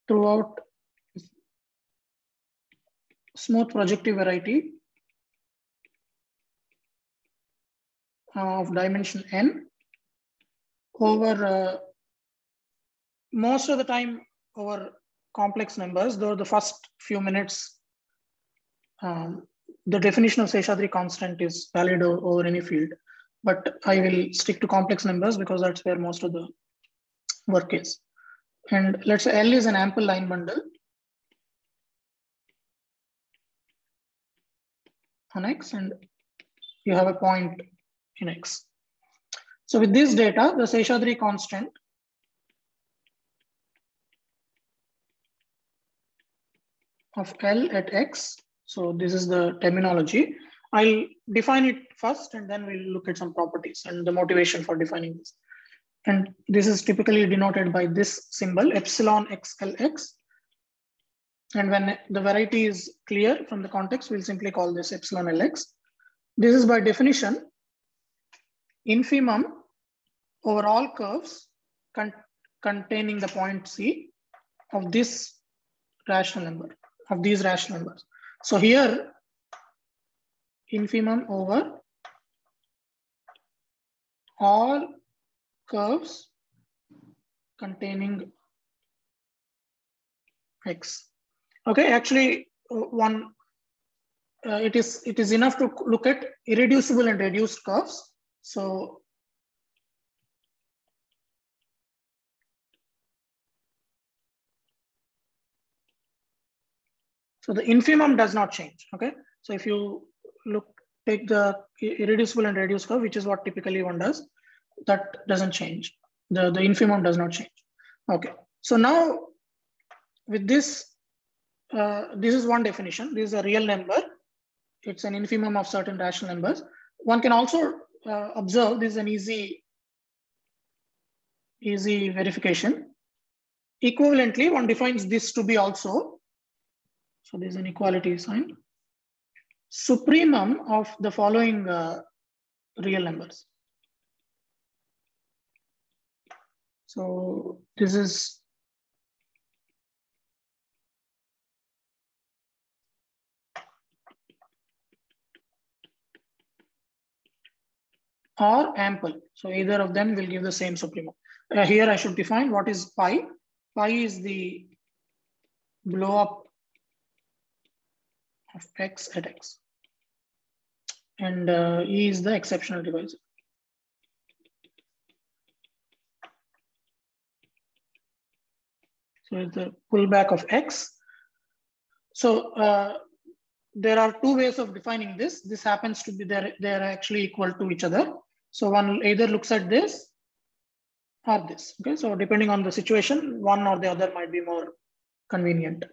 throughout smooth projective variety of dimension n over most of the time over complex numbers, though the first few minutes, the definition of Seshadri constant is valid over any field. But I will stick to complex numbers because that's where most of the work is. And let's say L is an ample line bundle on X, and you have a point in X. So with this data, the Seshadri constant of L at X, so this is the terminology. I'll define it first and then we'll look at some properties and the motivation for defining this. And this is typically denoted by this symbol, epsilon XLX. And when the variety is clear from the context, we'll simply call this epsilon LX. This is by definition infimum over all curves containing the point C of this rational number, of these rational numbers. So here, infimum over all curves containing X. Okay, actually, it is enough to look at irreducible and reduced curves. So the infimum does not change. Okay, so if you take the irreducible and reduced curve, which is what typically one does, that doesn't change. The infimum does not change. Okay, so now with this, this is one definition. This is a real number. It's an infimum of certain rational numbers. One can also observe this is an easy verification. Equivalently, one defines this to be also, so there's an equality sign, supremum of the following real numbers. So this is or ample. So either of them will give the same supremum. Here I should define what is pi. Pi is the blow up of X at X. And E is the exceptional divisor. So it's the pullback of X. So there are two ways of defining this. This happens to be they're actually equal to each other. So one either looks at this or this. Okay, so depending on the situation, one or the other might be more convenient.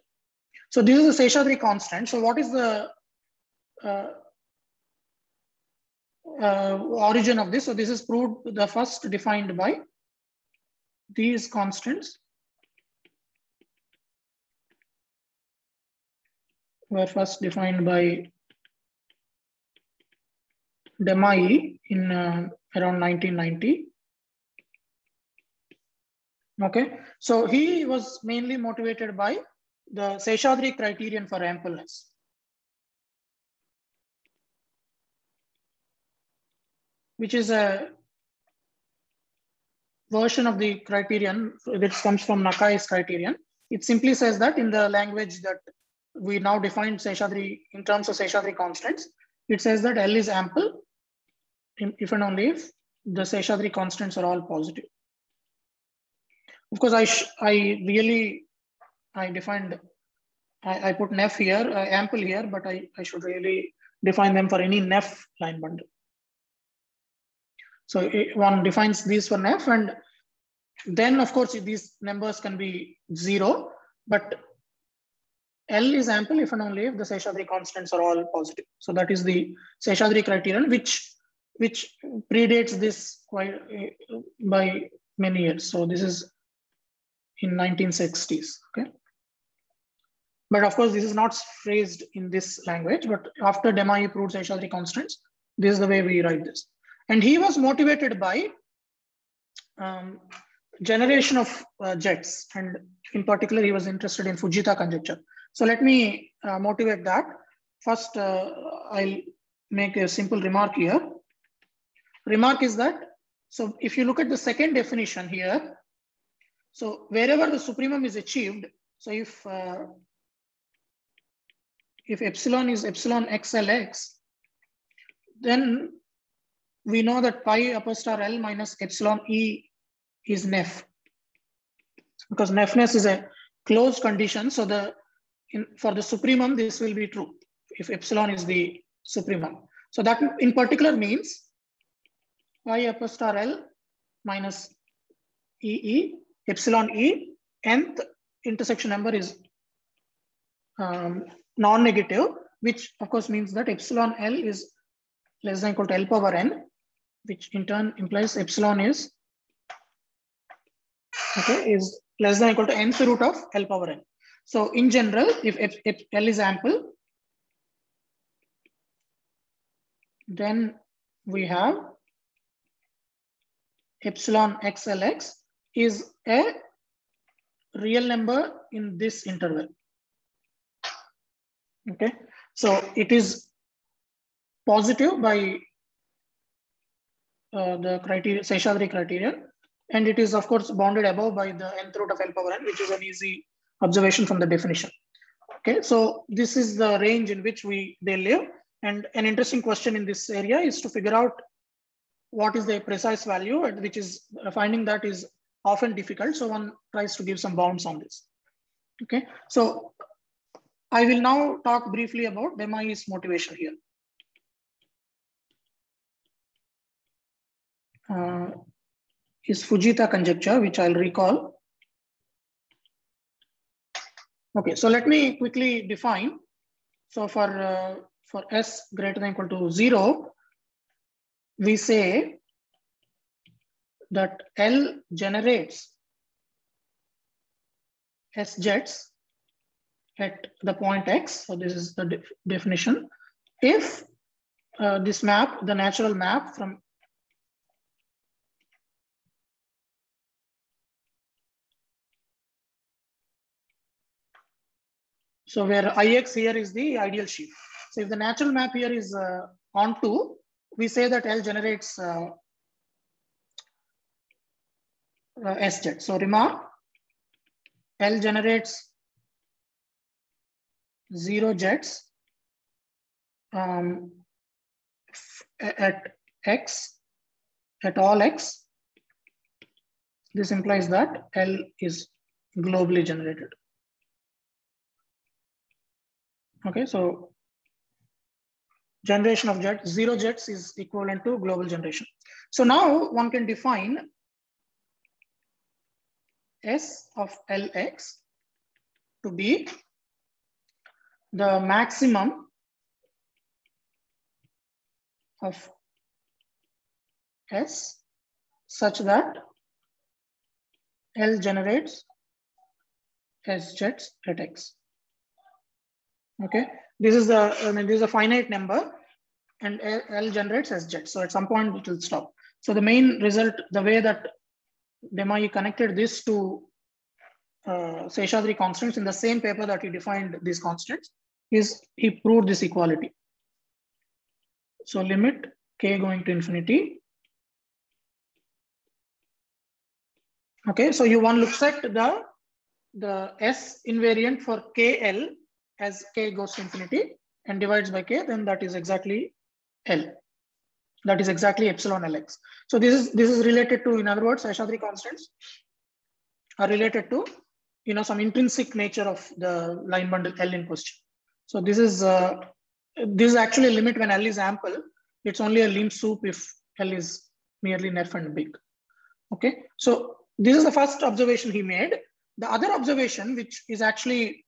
So this is the Seshadri constant. So what is the origin of this? So this is proved the first defined by these constants were first defined by Demai in around 1990. Okay, so he was mainly motivated by the Seshadri criterion for ampleness. Which is a version of the criterion that comes from Nakai's criterion. It simply says that in the language that we now define Seshadri in terms of Seshadri constants, it says that L is ample if and only if the Seshadri constants are all positive. Of course, I put nef here, ample here, but I should really define them for any nef line bundle. So one defines these for nef, and then of course these numbers can be 0, but L is ample if and only if the Seshadri constants are all positive. So that is the Seshadri criterion, which predates this quite by many years. So this is in 1960s. Okay, but of course this is not phrased in this language. But after Demai proved Seshadri constants, this is the way we write this. And he was motivated by generation of jets, and in particular, he was interested in Fujita conjecture. So let me motivate that. First, I'll make a simple remark here. Remark is that, so if you look at the second definition here, so wherever the supremum is achieved, so if epsilon is epsilon XLX, then we know that pi upper star L minus epsilon E is nef, because nefness is a closed condition. So for the supremum, this will be true if epsilon is the supremum. So that in particular means pi upper star L minus EE epsilon E, nth intersection number is non-negative, which of course means that epsilon L is less than or equal to L power n, which in turn implies epsilon is less than or equal to nth root of L power n. So in general, if L is ample, then we have epsilon XLX is a real number in this interval. Okay, so it is positive by the criteria, Seshadri criterion, and it is of course bounded above by the nth root of L power n, which is an easy observation from the definition. Okay, so this is the range in which they live, and an interesting question in this area is to figure out what is the precise value, which is finding that is often difficult. So one tries to give some bounds on this. Okay, so I will now talk briefly about Desmais' motivation here. His Fujita conjecture, which I'll recall. Okay, so let me quickly define. So for S greater than or equal to 0, we say that L generates S jets at the point X. So this is the definition. If this map, the natural map from so where Ix here is the ideal sheaf. So if the natural map here is onto, we say that L generates S jet. So remark, L generates 0 jets at X, at all X. This implies that L is globally generated. Okay, so generation of jets, 0 jets is equivalent to global generation. So now one can define S of Lx to be the maximum of S such that L generates S jets at X. Okay, this is this is a finite number, and L generates S jets. So at some point it will stop. So the main result, the way that Desmais connected this to Seshadri constants in the same paper that he defined these constants, is he proved this equality. So limit k going to infinity. Okay, so one looks at the S invariant for KL as k goes to infinity and divides by k, then that is exactly L. That is exactly epsilon Lx. So this is related to, in other words, Seshadri constants are related to some intrinsic nature of the line bundle L in question. So this is actually a limit when L is ample. It's only a limp soup if L is merely nef and big. Okay, so this is the first observation he made. The other observation, which is actually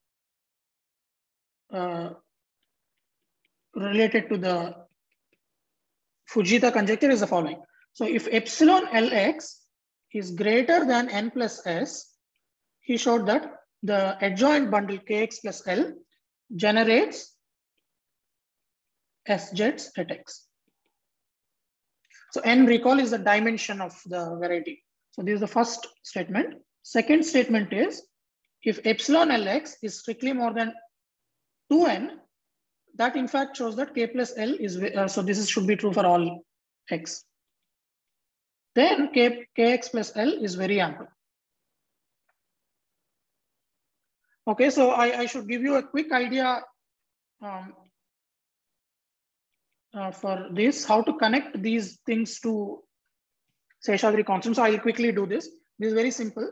related to the Fujita conjecture, is the following. So if epsilon Lx is greater than n plus s, he showed that the adjoint bundle kx plus L generates S jets at X. So n, recall, is the dimension of the variety. So this is the first statement. Second statement is if epsilon Lx is strictly more than 2n, that in fact shows that k plus L is, so this should be true for all x. Then kx plus L is very ample. Okay, so I should give you a quick idea for this, how to connect these things to Seshadri constant. So I'll quickly do this. This is very simple.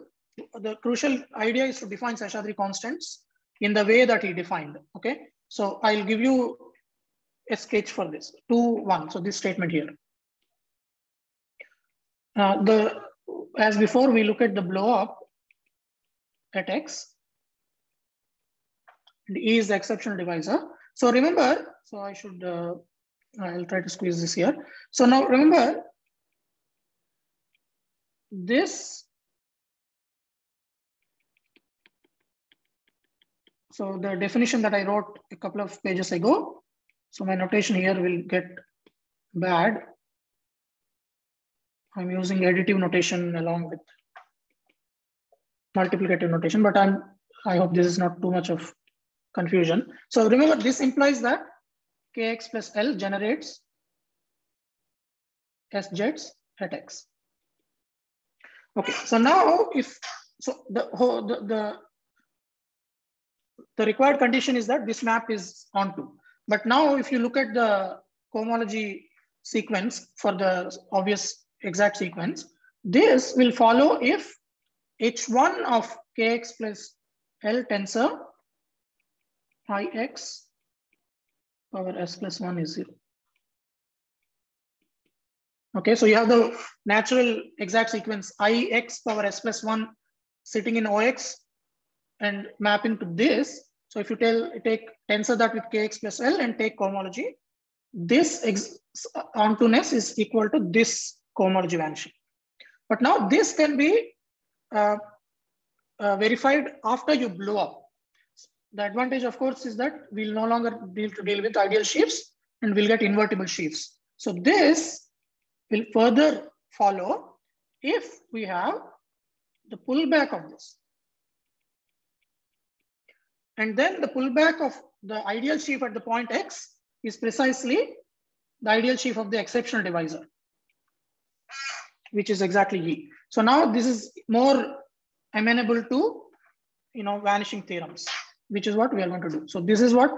The crucial idea is to define Seshadri constants in the way that he defined. Okay, so I'll give you a sketch for this. 2, 1. So this statement here. As before, we look at the blow up at x. And E is the exceptional divisor. So remember, so I should, I'll try to squeeze this here. So now remember this. So the definition that I wrote a couple of pages ago. So my notation here will get bad. I'm using additive notation along with multiplicative notation, but I hope this is not too much of confusion. So remember, this implies that kx plus L generates SZs at x. Okay, so now if so, the required condition is that this map is onto. But now, if you look at the cohomology sequence for the obvious exact sequence, this will follow if H1 of kx plus L tensor Ix power s plus 1 is 0. Okay, so you have the natural exact sequence Ix power s plus 1 sitting in Ox and mapping to this. So if you take tensor that with kx plus L and take cohomology, this ontoness is equal to this cohomology vanishing. But now this can be verified after you blow up. The advantage, of course, is that we'll no longer deal with ideal sheaves and we'll get invertible sheaves. So this will further follow if we have the pullback of this. And then the pullback of the ideal sheaf at the point X is precisely the ideal sheaf of the exceptional divisor, which is exactly E. So now this is more amenable to, vanishing theorems, which is what we are going to do. So this is what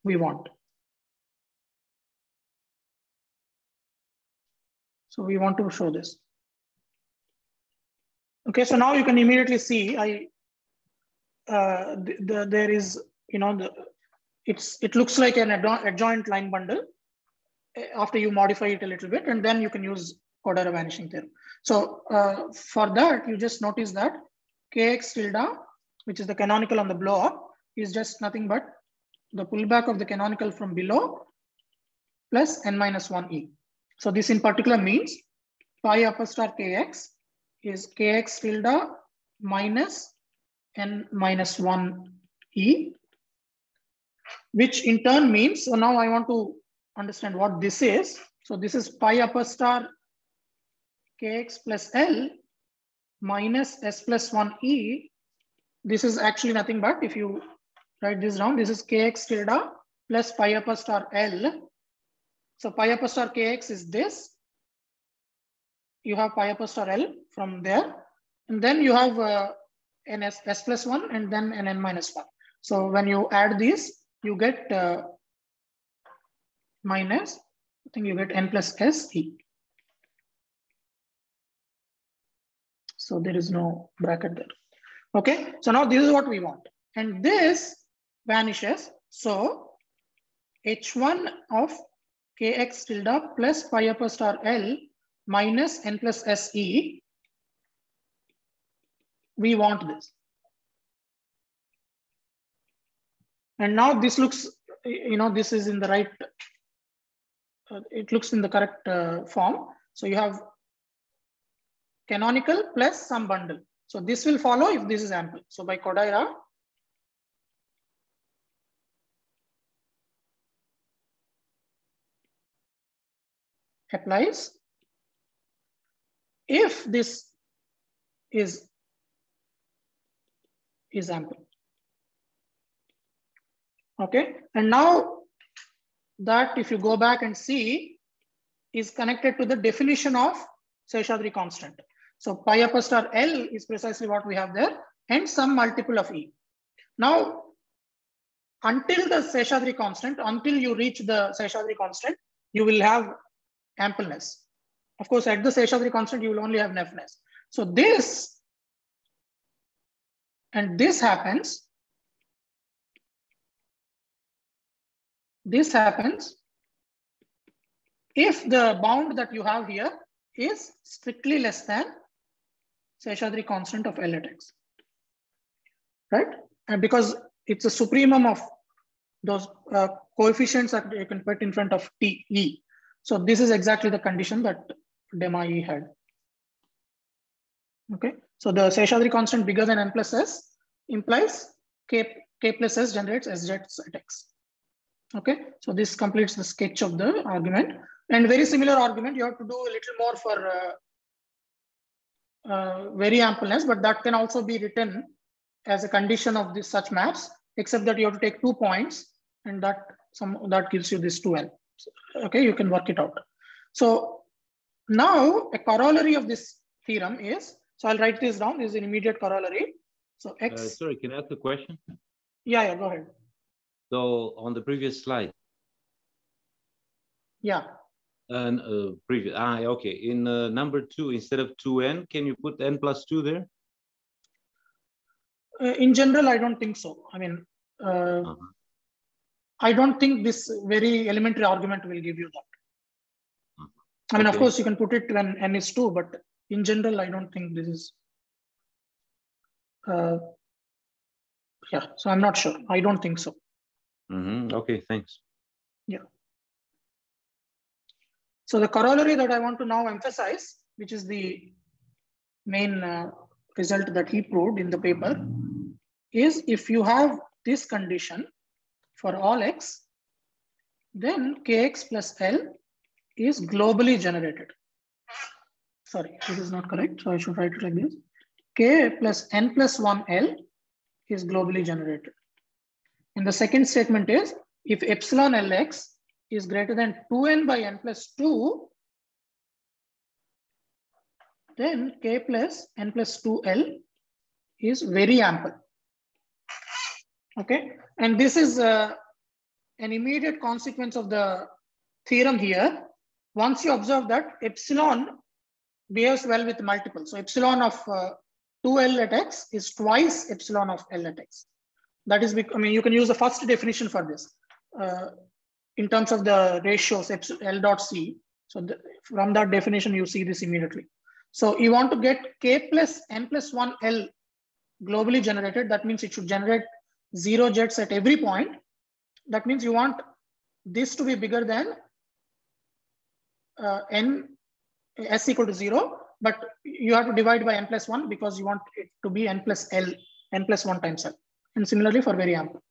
we want. So we want to show this. Okay, so now you can immediately see there is, it looks like an adjoint line bundle after you modify it a little bit, and then you can use Kodara vanishing theorem. So for that, you just notice that kx tilde, which is the canonical on the blow up, is just nothing but the pullback of the canonical from below plus n minus 1e. So this in particular means pi upper star kx is kx tilde minus n minus 1e, which in turn means, so now I want to understand what this is. So this is pi upper star kx plus L minus s plus 1e. This is actually nothing but, if you write this down, this is kx tilde plus pi upper star L. So pi upper star kx is this. You have pi upper star L from there. And then you have an s plus 1 and then an n minus 1. So when you add these, you get minus, I think you get n plus s e. So there is no bracket there. Okay, so now this is what we want. And this vanishes. So h1 of kx tilde plus pi upper star L minus n plus se, we want this. And now this looks, this is in the right, it looks in the correct form. So you have canonical plus some bundle. So this will follow if this is ample. So by Kodaira, applies if this is ample. Okay, and now that if you go back and see is connected to the definition of Seshadri constant. So pi upper star L is precisely what we have there and some multiple of E. Now, until the Seshadri constant, until you reach the Seshadri constant, you will have ampleness. Of course, at the Seshadri constant, you will only have neftness. So this and this happens. This happens if the bound that you have here is strictly less than Seshadri constant of L at x, right? And because it's a supremum of those coefficients that you can put in front of T, E. So this is exactly the condition that Desmai had. Okay, so the Seshadri constant bigger than n plus s implies k plus s generates s jets at x. Okay, so this completes the sketch of the argument. And very similar argument, you have to do a little more for very ampleness, but that can also be written as a condition of this such maps, except that you have to take 2 points, and that gives you this 2n. Okay, you can work it out. So now a corollary of this theorem is, so I'll write this down, this is an immediate corollary. So x. Sorry, can I ask a question? Yeah, go ahead. So on the previous slide. Yeah. And okay. In number 2, instead of 2n, can you put n plus 2 there? In general, I don't think so. I mean, I don't think this very elementary argument will give you that. I mean, of course, you can put it when n is 2, but in general, I don't think this is. Yeah, so I'm not sure. I don't think so. Okay, thanks. Yeah. So the corollary that I want to now emphasize, which is the main result that he proved in the paper, is if you have this condition for all x, then kx plus L is globally generated. Sorry, this is not correct. So I should write it like this. K plus n plus 1 L is globally generated. And the second statement is if epsilon Lx is greater than 2n by n plus 2, then k plus n plus 2L is very ample. Okay, and this is an immediate consequence of the theorem here. Once you observe that epsilon behaves well with multiples. So epsilon of 2L at x is twice epsilon of L at x. That is, I mean, you can use the first definition for this in terms of the ratios L dot C. So from that definition, you see this immediately. So you want to get k plus n plus 1 L globally generated. That means it should generate 0 jets at every point. That means you want this to be bigger than s equal to 0, but you have to divide by n plus 1 because you want it to be n plus L, n plus 1 times L. And similarly for very ample.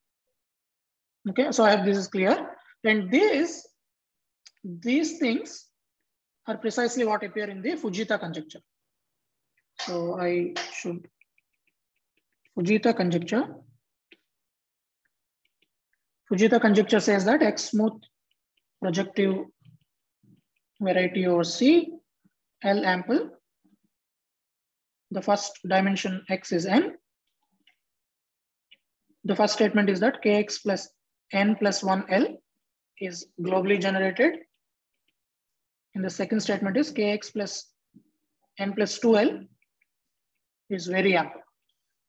Okay, so I hope this is clear. And these things are precisely what appear in the Fujita conjecture. So I should, Fujita conjecture. Fujita conjecture says that X smooth projective variety over C, L ample. The first dimension X is n. The first statement is that Kx plus n plus 1 L is globally generated. And the second statement is Kx plus n plus 2L is very ample.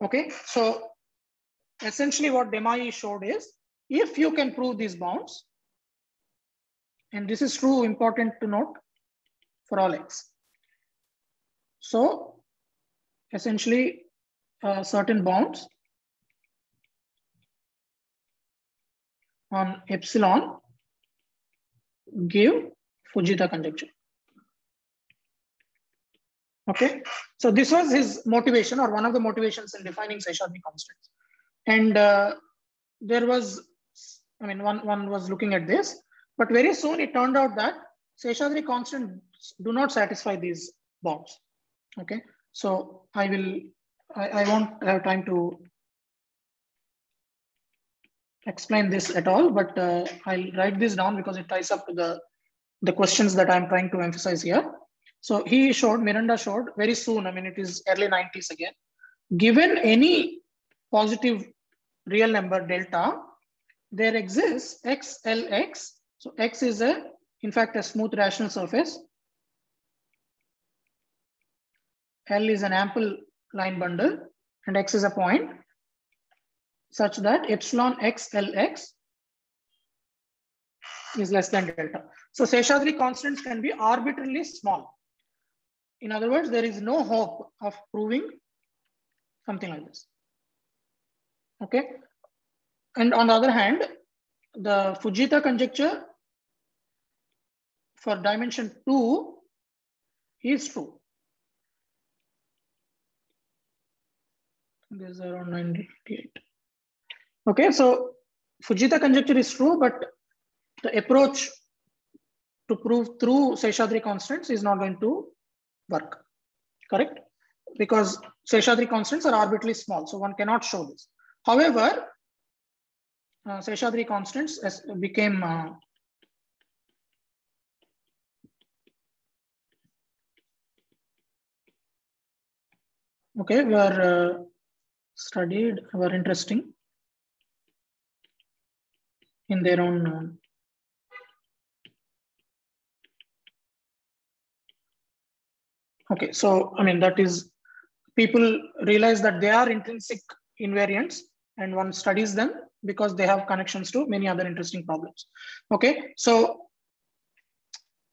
Okay, so essentially what Desmai showed is if you can prove these bounds, and this is true, important to note for all x. So essentially certain bounds on epsilon give Fujita conjecture. Okay, so this was his motivation, or one of the motivations in defining Seshadri constants. And there was, I mean, one was looking at this, but very soon it turned out that Seshadri constants do not satisfy these bounds. Okay, So I won't have time to explain this at all, but I'll write this down because it ties up to the questions that I'm trying to emphasize here. So Miranda showed very soon, I mean, it is early 90s again, given any positive real number delta, there exists XLX. So X is in fact a smooth rational surface. L is an ample line bundle and X is a point such that epsilon XLX is less than delta. So Seshadri constants can be arbitrarily small. In other words, there is no hope of proving something like this. Okay. And on the other hand, the Fujita conjecture for dimension 2 is true. This is around 98. Okay, so Fujita conjecture is true, but the approach to prove through Seshadri constants is not going to work, correct? Because Seshadri constants are arbitrarily small, so one cannot show this. However, Seshadri constants became okay, were studied, were interesting in their own okay, so I mean, that is, people realize that they are intrinsic invariants and one studies them because they have connections to many other interesting problems. Okay, so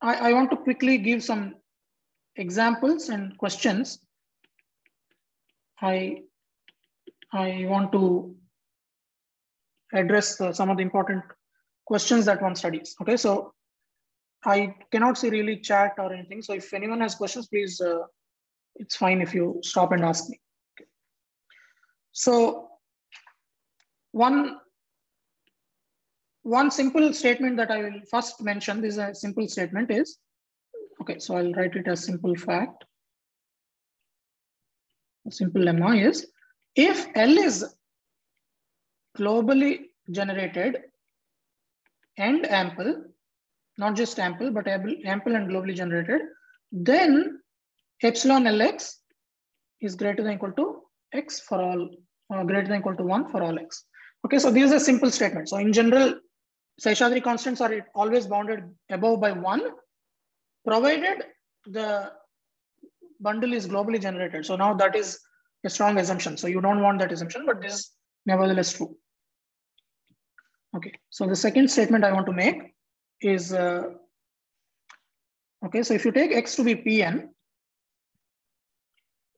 I want to quickly give some examples and questions. I want to address some of the important questions that one studies. Okay, so I cannot see really chat or anything. So if anyone has questions, please, it's fine if you stop and ask me. Okay. So one simple statement that I will first mention, this is a simple statement is, okay, so I'll write it as simple fact. A simple lemma is, if L is globally generated and ample, not just ample, but ample and globally generated, then epsilon Lx is greater than equal to x for all, greater than equal to 1 for all x. Okay, so this is a simple statement. So in general, Seshadri constants are always bounded above by 1, provided the bundle is globally generated. So now that is a strong assumption. So you don't want that assumption, but this is nevertheless true. Okay, so the second statement I want to make is, okay, so if you take x to be Pn,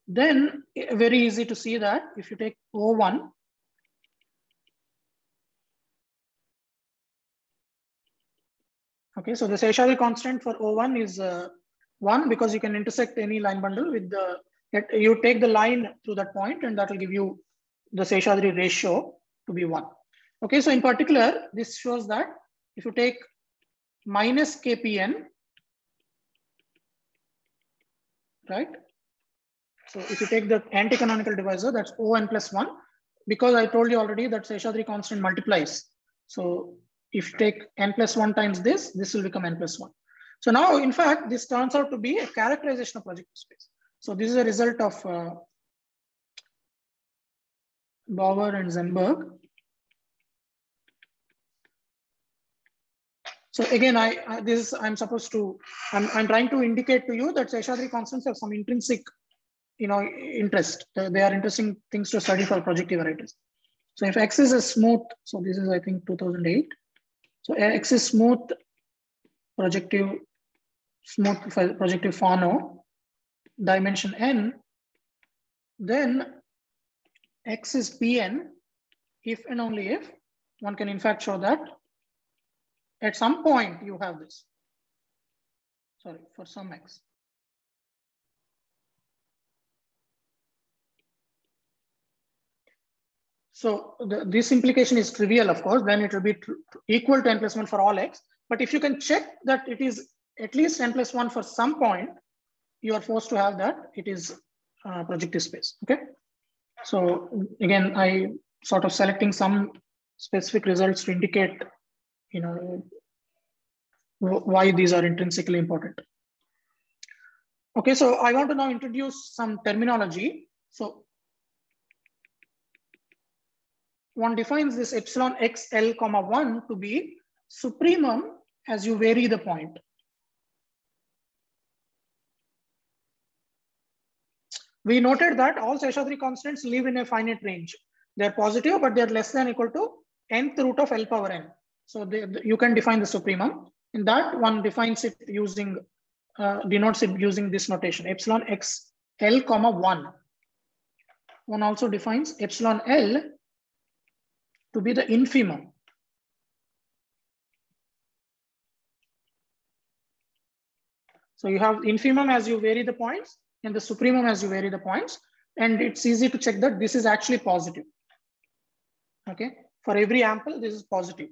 then very easy to see that if you take O1, okay, so the Seshadri constant for O1 is 1 because you can intersect any line bundle with the, you take the line through that point and that will give you the Seshadri ratio to be 1. Okay, so in particular, this shows that if you take minus Kpn, right? So if you take the anti-canonical divisor, that's On plus 1, because I told you already that Seshadri constant multiplies. So if you take n plus 1 times this will become n plus 1. So now, in fact, this turns out to be a characterization of projective space. So this is a result of Bauer and Zenberg. So again, I'm trying to indicate to you that Seshadri constants have some intrinsic, interest. They are interesting things to study for projective varieties. So if X is a smooth, so this is, I think, 2008. So X is smooth projective Fano, dimension n, then X is Pn, if and only if one can in fact show that at some point you have this, sorry, for some X. So this implication is trivial, of course, then it will be equal to n plus 1 for all X. But if you can check that it is at least n plus 1 for some point, you are forced to have that it is projective space. Okay. So again, I sort of selecting some specific results to indicate, you know, why these are intrinsically important. Okay, so I want to now introduce some terminology. So one defines this epsilon xl comma 1 to be supremum as you vary the point. We noted that all Seshadri constants live in a finite range. They're positive, but they're less than or equal to nth root of L power n. So you can define the supremum. In that, one defines it using, denotes it using this notation, epsilon x L comma 1. One also defines epsilon L to be the infimum. So you have infimum as you vary the points and the supremum as you vary the points. And it's easy to check that this is actually positive. Okay, for every ample, this is positive.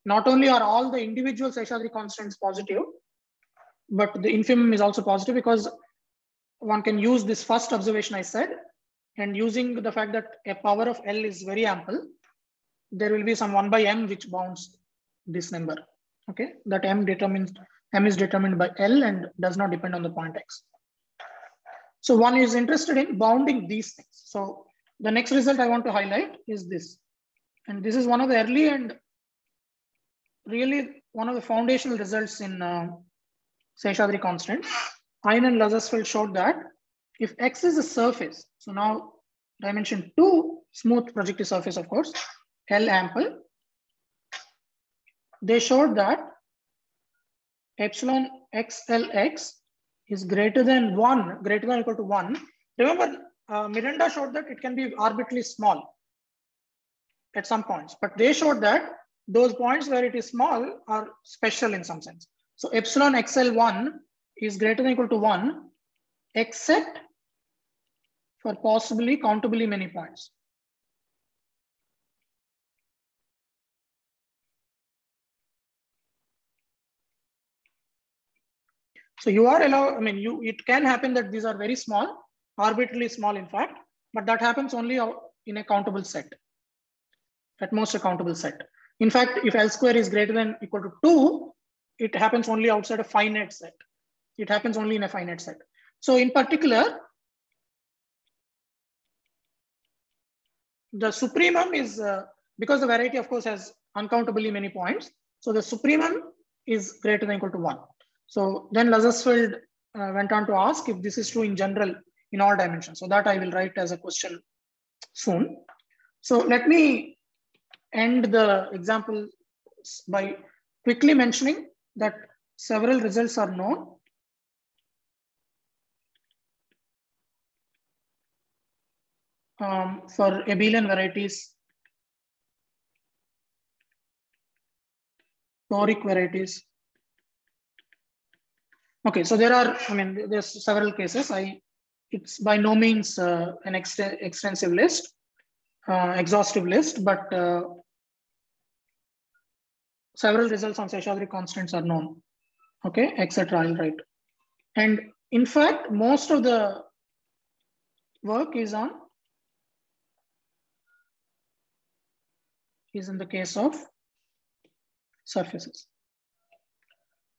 Not only are all the individual Seshadri constants positive, but the infimum is also positive because one can use this first observation I said, and using the fact that a power of L is very ample, there will be some 1 by m which bounds this number. Okay, that m is determined by L and does not depend on the point x. So one is interested in bounding these things. So the next result I want to highlight is this. And this is one of the early and really one of the foundational results in Seshadri constant. Hein and Lazarsfeld showed that if X is a surface, so now dimension 2, smooth projective surface, of course, L ample, they showed that epsilon xlx is greater than 1, greater than or equal to 1. Remember, Miranda showed that it can be arbitrarily small at some points, but they showed that those points where it is small are special in some sense. So epsilon xl1 is greater than or equal to 1, except for possibly countably many points. So you are allowed, I mean, it can happen that these are very small, arbitrarily small in fact, but that happens only in a countable set, at most a countable set. In fact, if L square is greater than or equal to 2, it happens only outside a finite set. It happens only in a finite set. So in particular, the supremum is, because the variety of course has uncountably many points. So the supremum is greater than or equal to 1. So then Lazarsfeld went on to ask if this is true in general in all dimensions. So that I will write as a question soon. So let me end the example by quickly mentioning that several results are known. For abelian varieties, toric varieties. Okay, so there are, I mean, there's several cases. It's by no means an extensive list, exhaustive list, but several results on Seshadri constants are known. Okay, etc. I'll write. And in fact, most of the work is in the case of surfaces.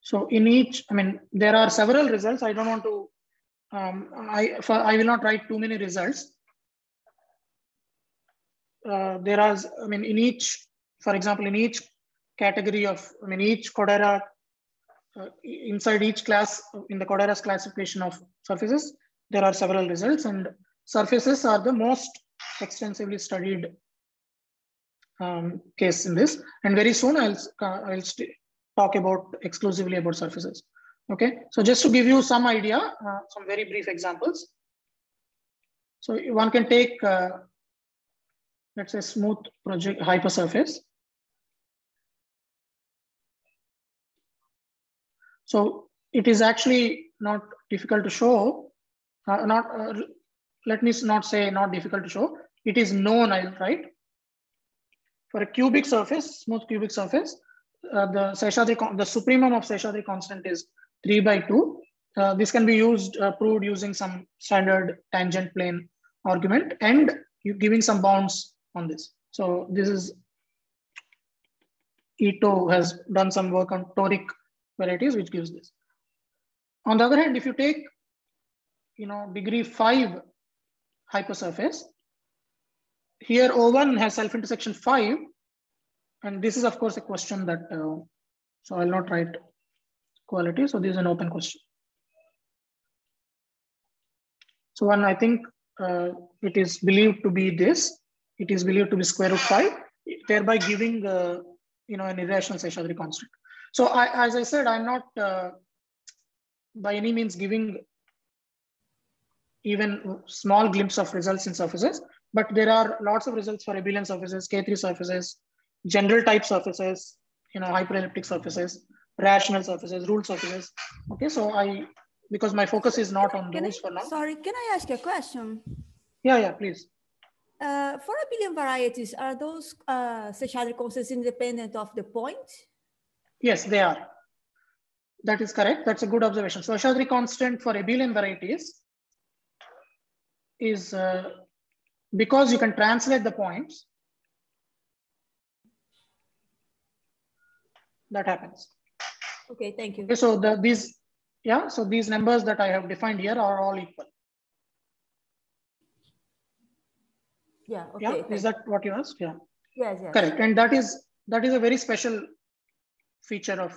So in each, I mean, there are several results. I don't want to, I will not write too many results. There are, I mean, in each, for example, in each category of, I mean, each Codera, inside each class, in the Codera's classification of surfaces, there are several results, and surfaces are the most extensively studied case in this. And very soon I'll talk exclusively about surfaces. Okay, so just to give you some idea, some very brief examples. So one can take, let's say, smooth project hypersurface. So it is actually not difficult to show. Let me not say not difficult to show. It is known, I'll write. For a cubic surface, smooth cubic surface, the supremum of Seshadri constant is 3 by 2, This can be used, proved using some standard tangent plane argument and you giving some bounds on this. So this is Ito has done some work on toric varieties, which gives this. On the other hand, if you take, degree 5 hypersurface, here O1 has self-intersection 5, and this is of course a question that, so I'll not write quality. So this is an open question. So one, I think it is believed to be this. It is believed to be square root 5, thereby giving an irrational Seshadri constant. So as I said, I'm not by any means giving even small glimpse of results in surfaces, but there are lots of results for abelian surfaces, K3 surfaces, general type surfaces, hyperelliptic surfaces, rational surfaces, ruled surfaces. Okay, so because my focus is not on those for now. Sorry, can I ask you a question? Yeah, please. For abelian varieties, are those Seshadri constants independent of the point? Yes, they are. That is correct. That's a good observation. So Seshadri constant for abelian varieties is because you can translate the points, that happens. Okay, thank you. Okay, so these numbers that I have defined here are all equal. Yeah. Okay. Yeah, is that what you asked? Yeah. Yes. Correct, and that is a very special feature of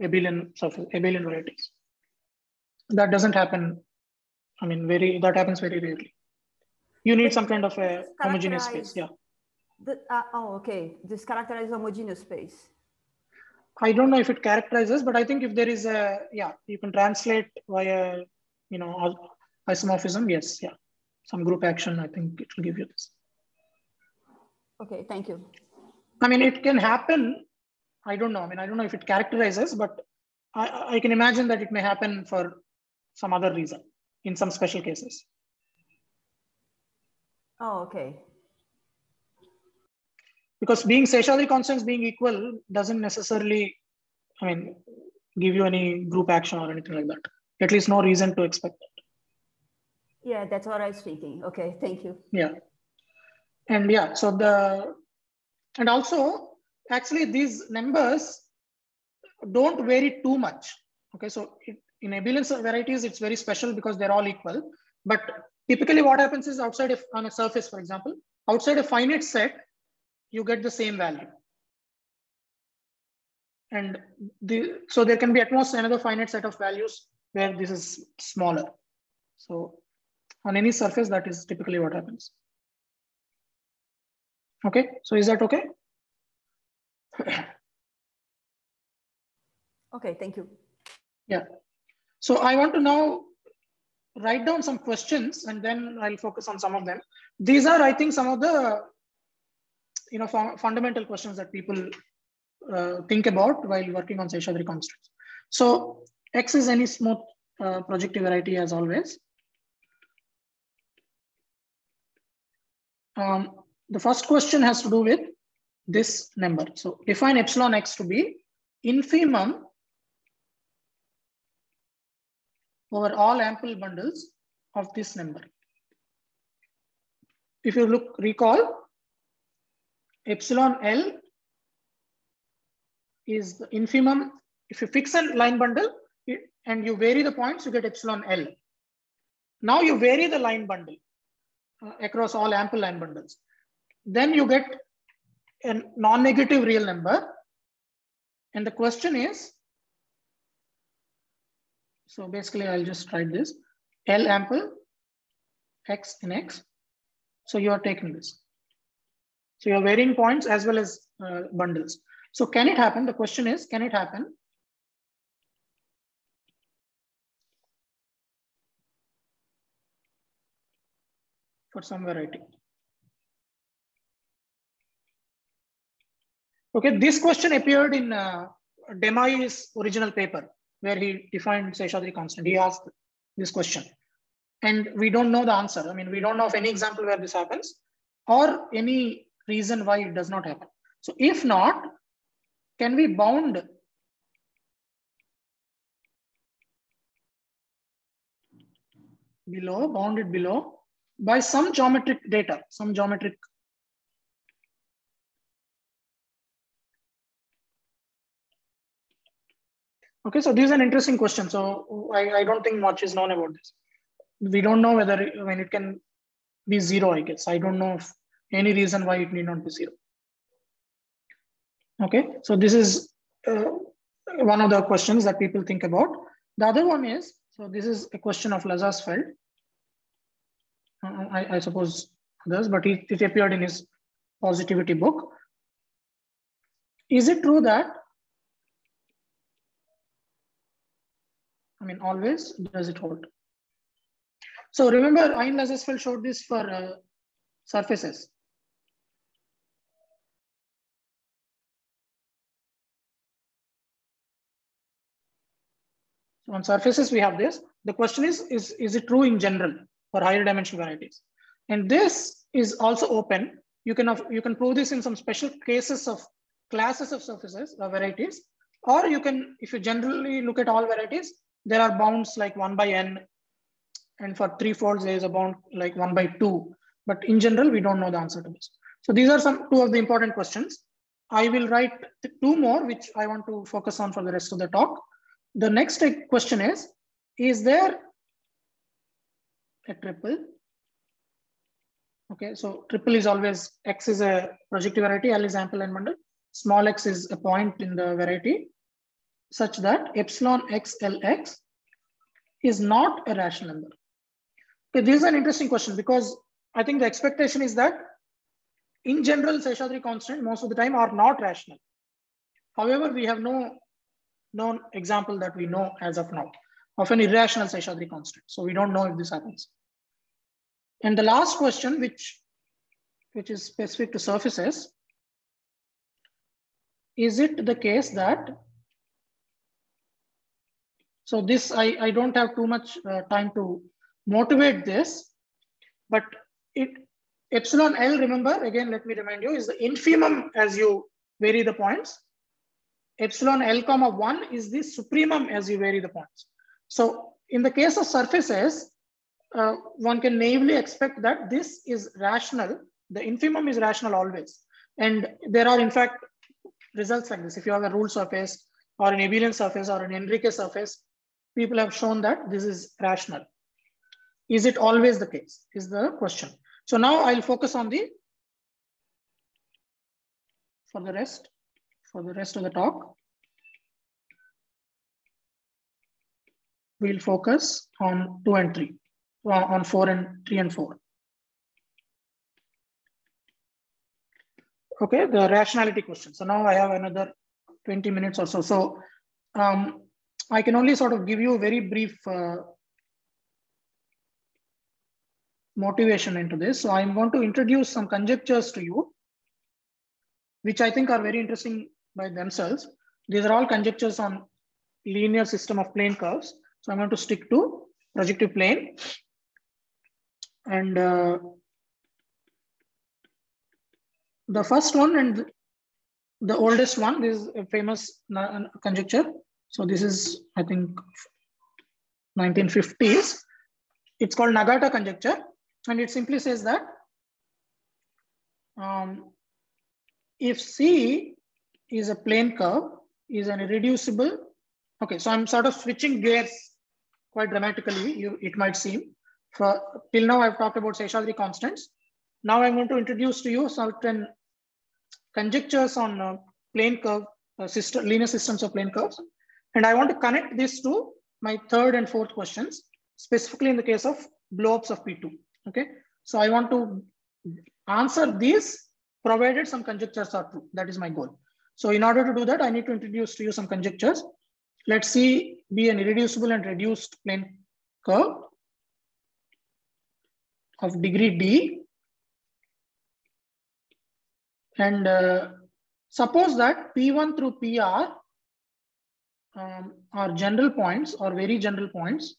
abelian varieties. That doesn't happen. I mean, that happens very rarely. You need some kind of a homogeneous space. Yeah. Okay. This characterizes homogeneous space. I don't know if it characterizes, but I think if there is you can translate via, isomorphism. Yes. Yeah. Some group action. I think it will give you this. Okay. Thank you. I mean, it can happen. I don't know. I mean, I don't know if it characterizes, but I can imagine that it may happen for some other reason in some special cases. Oh, okay. Because being Seshadri constants being equal doesn't necessarily, give you any group action or anything like that. At least no reason to expect that. Yeah, that's what I was thinking. Okay, thank you. Yeah. And yeah, and also actually these numbers don't vary too much. Okay, so in abelian varieties, it's very special because they're all equal. But typically what happens is on a surface, for example, outside a finite set, you get the same value. And so there can be at most another finite set of values where this is smaller. So on any surface, that is typically what happens. Okay, so is that okay? Okay, thank you. Yeah. So I want to now write down some questions and then I'll focus on some of them. These are, I think, some of the fundamental questions that people think about while working on Seshadri constants. So X is any smooth projective variety as always. The first question has to do with this number. So define epsilon X to be infimum over all ample bundles of this number. If you recall, epsilon L is the infimum. If you fix a line bundle and you vary the points, you get epsilon L. Now you vary the line bundle across all ample line bundles. Then you get a non-negative real number. And the question is, so basically I'll just write this, L ample, X in X. So you are taking this. So you're varying points as well as bundles. So can it happen? The question is, can it happen? For some variety. Okay, this question appeared in Demai's original paper where he defined Seshadri constant. He asked this question and we don't know the answer. I mean, we don't know of any example where this happens or any reason why it does not happen. So if not, can we bound below, bounded below by some geometric data, some geometric. Okay, so this is an interesting question. So I don't think much is known about this. We don't know whether when it can be 0, I guess. I don't know if any reason why it need not be 0. Okay, so this is one of the questions that people think about. The other one is, so this is a question of Lazarsfeld. I suppose others, but it appeared in his positivity book. Is it true that, I mean, always does it hold? So remember, Ein Lazarsfeld showed this for surfaces. So on surfaces, we have this. The question is it true in general for higher dimensional varieties? And this is also open. You can prove this in some special cases of classes of surfaces or varieties, or you can, if you generally look at all varieties, there are bounds like 1 by n, and for 3 folds there is a bound like 1 by 2. But in general, we don't know the answer to this. So these are two of the important questions. I will write 2 more, which I want to focus on for the rest of the talk. The next question is there a triple? Okay, so triple is always, X is a projective variety, L is ample and bundle. Small x is a point in the variety such that epsilon x Lx is not a rational number. Okay, this is an interesting question because I think the expectation is that in general, Seshadri constant most of the time are not rational. However, we have no known example that we know as of now of an irrational Seshadri constant. So we don't know if this happens. And the last question, which is specific to surfaces, is it the case that, so this, I don't have too much time to motivate this, but epsilon L, remember, again, let me remind you, is the infimum as you vary the points. Epsilon L comma 1 is the supremum as you vary the points. So in the case of surfaces, one can naively expect that this is rational. The infimum is rational always. And there are in fact results like this. If you have a ruled surface or an abelian surface or an Enrique surface, people have shown that this is rational. Is it always the case is the question. So now I'll focus on for the rest of the talk, we'll focus on 2 and 3, on 4 and 3 and 4. Okay, the rationality question. So now I have another 20 minutes or so. So I can only sort of give you a very brief motivation into this. So I'm going to introduce some conjectures to you, which I think are very interesting by themselves. These are all conjectures on linear system of plane curves. So I'm going to stick to projective plane. And the first one and the oldest one is a famous conjecture. So this is, I think, 1950s. It's called Nagata conjecture. And it simply says that if C is a plane curve, is an irreducible. Okay, so I'm sort of switching gears quite dramatically, it might seem. Till now, I've talked about Seshadri constants. Now I'm going to introduce to you certain conjectures on plane curve, linear systems of plane curves. And I want to connect this to my 3rd and 4th questions, specifically in the case of blowups of P2. Okay, so I want to answer these provided some conjectures are true. That is my goal. So in order to do that, I need to introduce to you some conjectures. Let C be an irreducible and reduced plane curve of degree D. And suppose that P1 through PR are general points or very general points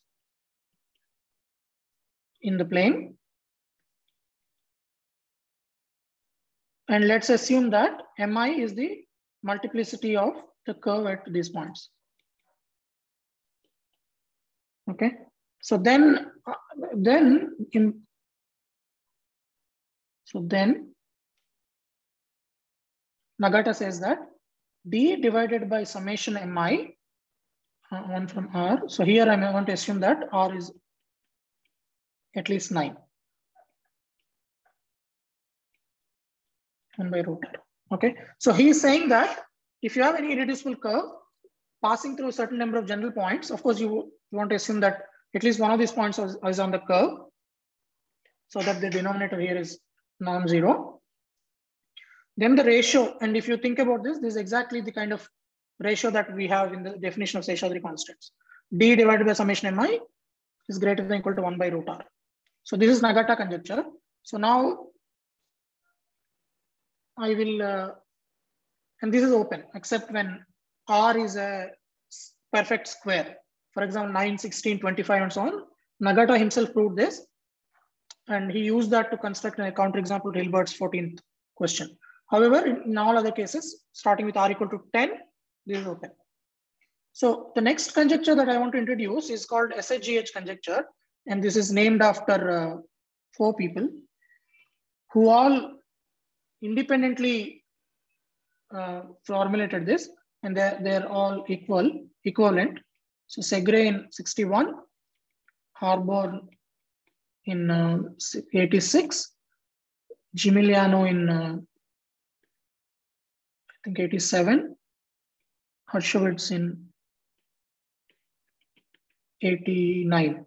in the plane. And let's assume that Mi is the multiplicity of the curve at these points. Okay, So then Nagata says that D divided by summation mi 1 from R. So here I want to assume that R is at least 9. 1 by root R. Okay. So he is saying that if you have any irreducible curve passing through a certain number of general points, of course you want to assume that at least one of these points is on the curve, so that the denominator here is non-zero. Then the ratio, and if you think about this, this is exactly the kind of ratio that we have in the definition of Seshadri constants. D divided by summation mi is greater than or equal to 1 by root R. So this is Nagata conjecture. So now I will, and this is open except when R is a perfect square. For example, 9, 16, 25 and so on. Nagata himself proved this, and he used that to construct a counterexample to Hilbert's 14th question. However, in all other cases, starting with R equal to 10, this is open. So the next conjecture that I want to introduce is called SHGH conjecture. And this is named after 4 people who all independently formulated this, and they're all equivalent. So Segre in 61, Harborn in 86, Gimigliano in I think 87, Hershowitz in 89.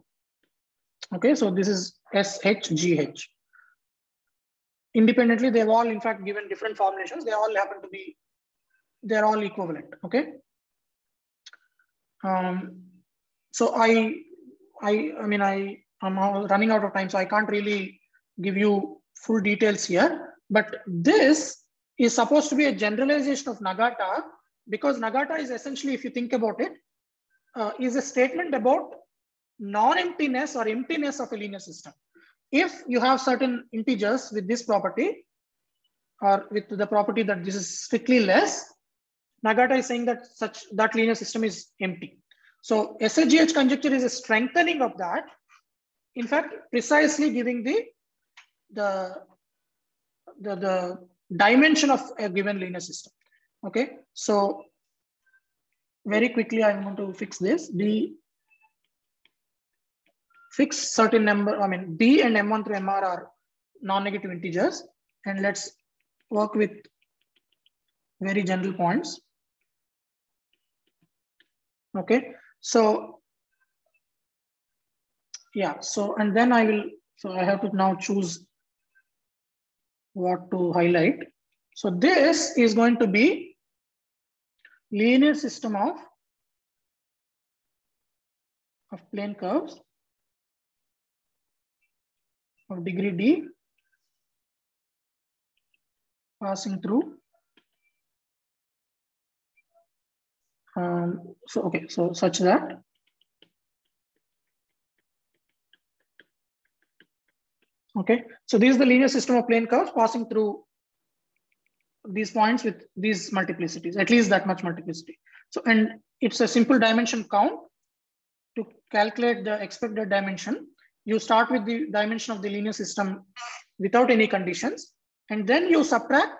Okay, so this is SHGH. Independently, they've all in fact given different formulations. They all happen to be, they're all equivalent. Okay. So I'm running out of time, so I can't really give you full details here. But this is supposed to be a generalization of Nagata, because Nagata is essentially, if you think about it, is a statement about non-emptiness or emptiness of a linear system. If you have certain integers with this property, or with the property that this is strictly less, Nagata is saying that that linear system is empty. So SHGH conjecture is a strengthening of that. In fact, precisely giving the dimension of a given linear system. Okay, so very quickly I'm going to fix this. Fix certain number. I mean, D and M1 through MR are non-negative integers, and let's work with very general points. Okay, so yeah, so and then I have to now choose what to highlight. So this is going to be linear system of plane curves of degree D passing through. So such that okay, so this is the linear system of plane curves passing through these points with these multiplicities, at least that much multiplicity. So, and it's a simple dimension count. To calculate the expected dimension, you start with the dimension of the linear system without any conditions, and then you subtract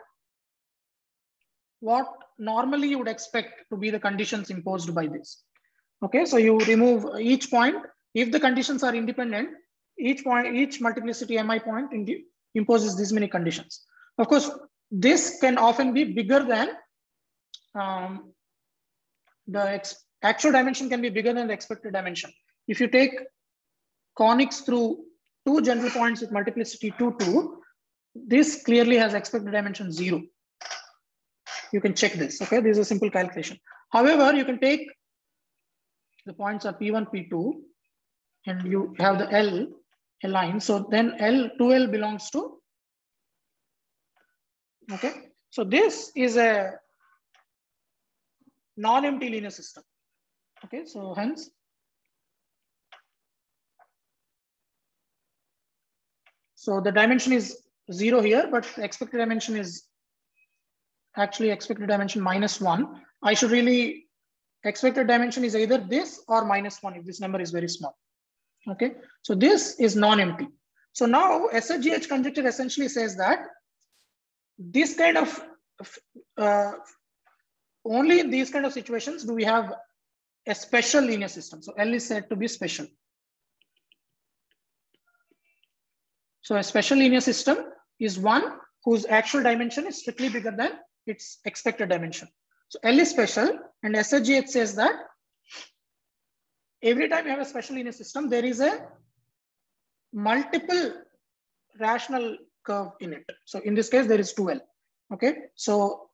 what normally you would expect to be the conditions imposed by this. Okay, so you remove each point. If the conditions are independent, each multiplicity mi point imposes this many conditions. Of course, this can often be bigger than the actual dimension can be bigger than the expected dimension. If you take conics through 2 general points with multiplicity 2, 2, this clearly has expected dimension 0. You can check this. Okay, this is a simple calculation. However, you can take the points are P1, P2, and you have the L line. So then 2L belongs to. Okay, so this is a non-empty linear system. Okay, so hence so the dimension is 0 here, but the expected dimension is actually expected dimension -1. I should really expected dimension is either this or -1 if this number is very small. Okay, so this is non-empty. So now SHGH conjecture essentially says that this kind of only in these kind of situations do we have a special linear system. So L is said to be special. So a special linear system is one whose actual dimension is strictly bigger than its expected dimension. So L is special, and SHGH says that every time you have a special linear system, there is a multiple rational curve in it. So in this case, there is 2L. Okay, so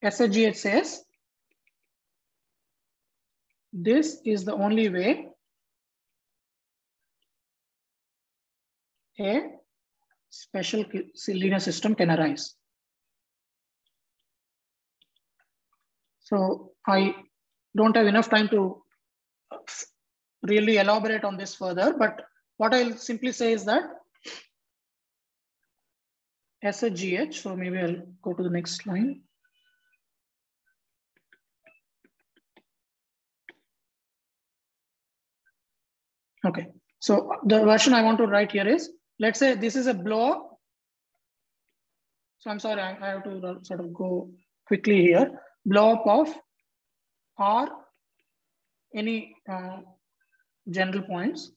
SHGH says this is the only way a special linear system can arise. So I don't have enough time to really elaborate on this further, but what I'll simply say is that SHGH, so maybe I'll go to the next line. Okay, so the version I want to write here is, let's say this is a blow up. So I'm sorry, I have to sort of go quickly here. Blow up of R, any general points.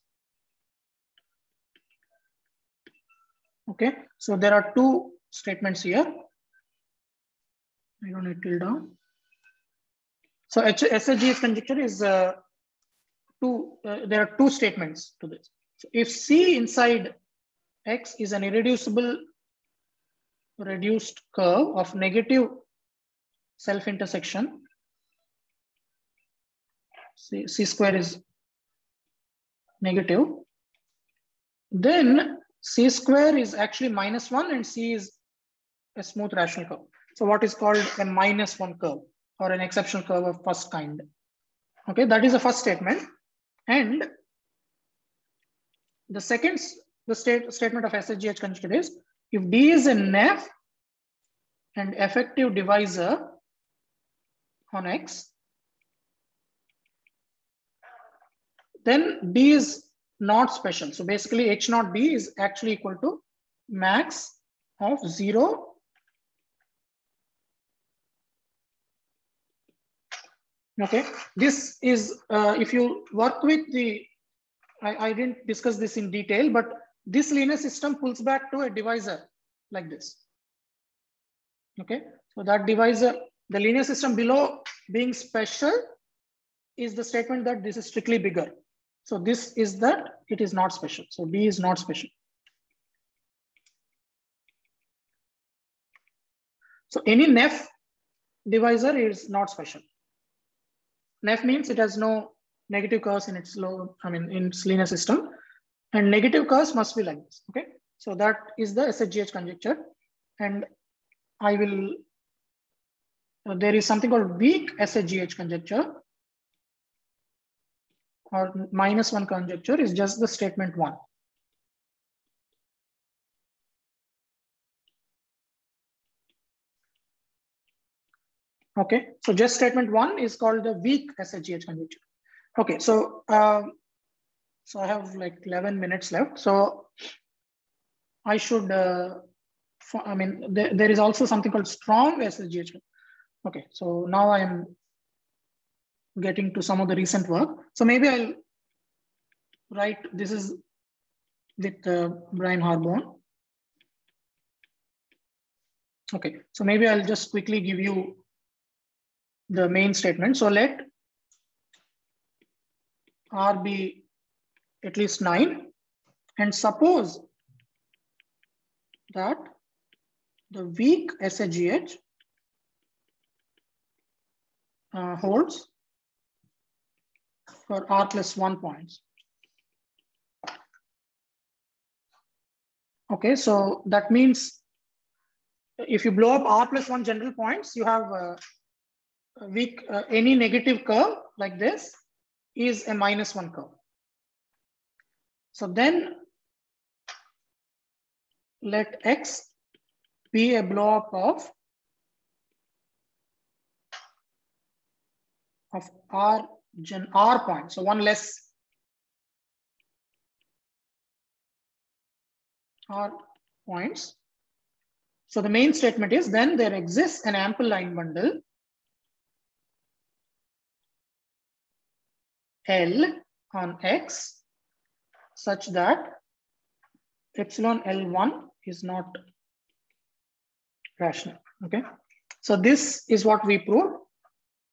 Okay, so there are two statements here. I don't need tilde. So SHGH conjecture is there are two statements to this. So if C inside X is an irreducible reduced curve of negative self-intersection, C square is negative, then C square is actually -1 and C is a smooth rational curve. So what is called a -1 curve or an exceptional curve of first kind. Okay, that is the first statement. And the second, statement of SHGH conjecture is, if D is a NF and effective divisor on X, then D is not special. So basically H naught D is actually equal to max of 0 . Okay, this is, if you work with the, I didn't discuss this in detail, but this linear system pulls back to a divisor like this. Okay, so that divisor, the linear system below being special is the statement that this is strictly bigger. So this is that it is not special. So D is not special. So any NF divisor is not special. NF means it has no negative curves in its in its linear system, and negative curves must be like this. Okay, so that is the SHGH conjecture, and I will. There is something called weak SHGH conjecture, or -1 conjecture is just the statement 1. Okay, so just statement 1 is called the weak SHGH conjecture. Okay, so so I have like 11 minutes left. So I should, there is also something called strong SHGH. Okay, so now I am getting to some of the recent work. So maybe I'll write, this is with Brian Harborn. Okay, so maybe I'll just quickly give you the main statement. So let R be at least 9, and suppose that the weak SHGH holds for R plus 1 points. Okay, so that means if you blow up R plus 1 general points, you have a weak, any negative curve like this is a -1 curve. So then let X be a blow up of R points, so one less are points. So the main statement is then there exists an ample line bundle L on X such that epsilon L1 is not rational. Okay. So this is what we prove.